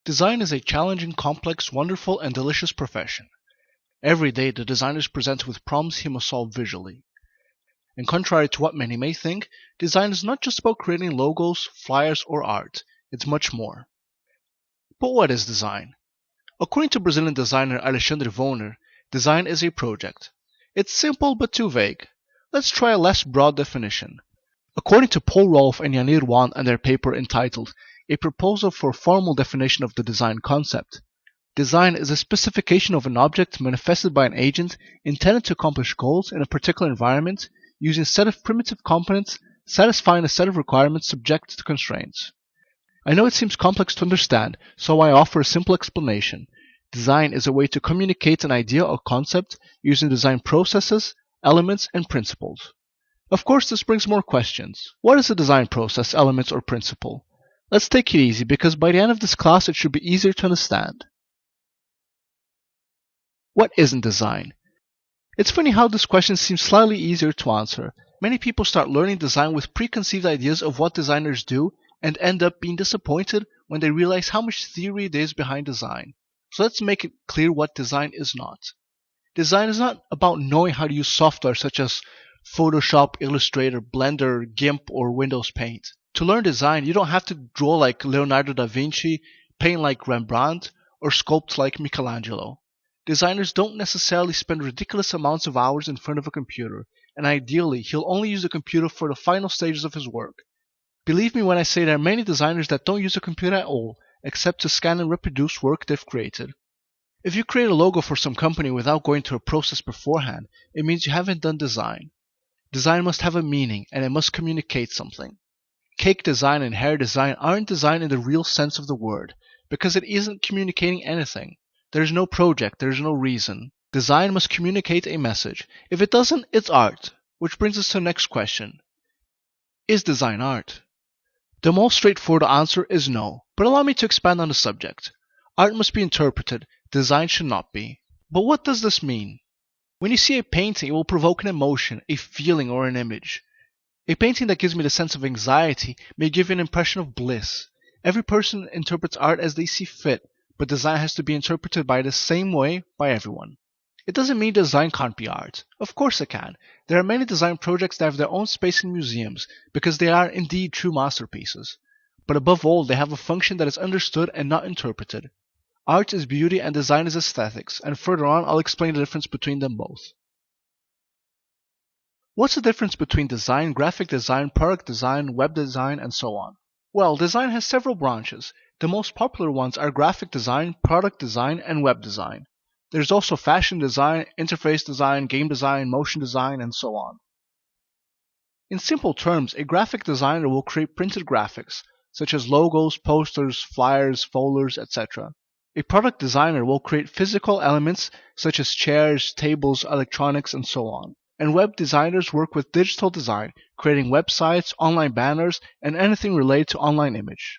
Design is a challenging, complex, wonderful, and delicious profession. Every day the designer is presented with problems he must solve visually. And contrary to what many may think, design is not just about creating logos, flyers, or art. It's much more. But what is design? According to Brazilian designer Alexandre Vonner, design is a project. It's simple but too vague. Let's try a less broad definition. According to Paul Rolfe and Yanir Wan and their paper entitled A Proposal for a Formal Definition of the Design Concept, design is a specification of an object manifested by an agent intended to accomplish goals in a particular environment using a set of primitive components satisfying a set of requirements subject to constraints. I know it seems complex to understand, so I offer a simple explanation. Design is a way to communicate an idea or concept using design processes, elements, and principles. Of course, this brings more questions. What is a design process, element, or principle? Let's take it easy because by the end of this class it should be easier to understand. What isn't design? It's funny how this question seems slightly easier to answer. Many people start learning design with preconceived ideas of what designers do and end up being disappointed when they realize how much theory there is behind design. So let's make it clear what design is not. Design is not about knowing how to use software such as Photoshop, Illustrator, Blender, GIMP, or Windows Paint. To learn design, you don't have to draw like Leonardo da Vinci, paint like Rembrandt, or sculpt like Michelangelo. Designers don't necessarily spend ridiculous amounts of hours in front of a computer, and ideally, he'll only use the computer for the final stages of his work. Believe me when I say there are many designers that don't use a computer at all, except to scan and reproduce work they've created. If you create a logo for some company without going through a process beforehand, it means you haven't done design. Design must have a meaning, and it must communicate something. Cake design and hair design aren't design in the real sense of the word, because it isn't communicating anything. There's no project, there's no reason. Design must communicate a message. If it doesn't, it's art. Which brings us to the next question. Is design art? The most straightforward answer is no, but allow me to expand on the subject. Art must be interpreted, design should not be. But what does this mean? When you see a painting, it will provoke an emotion, a feeling, or an image. A painting that gives me the sense of anxiety may give you an impression of bliss. Every person interprets art as they see fit, but design has to be interpreted by the same way by everyone. It doesn't mean design can't be art. Of course it can. There are many design projects that have their own space in museums, because they are indeed true masterpieces. But above all, they have a function that is understood and not interpreted. Art is beauty and design is aesthetics, and further on I'll explain the difference between them both. What's the difference between design, graphic design, product design, web design, and so on? Well, design has several branches. The most popular ones are graphic design, product design, and web design. There's also fashion design, interface design, game design, motion design, and so on. In simple terms, a graphic designer will create printed graphics, such as logos, posters, flyers, folders, etc. A product designer will create physical elements such as chairs, tables, electronics, and so on. And web designers work with digital design, creating websites, online banners, and anything related to online image.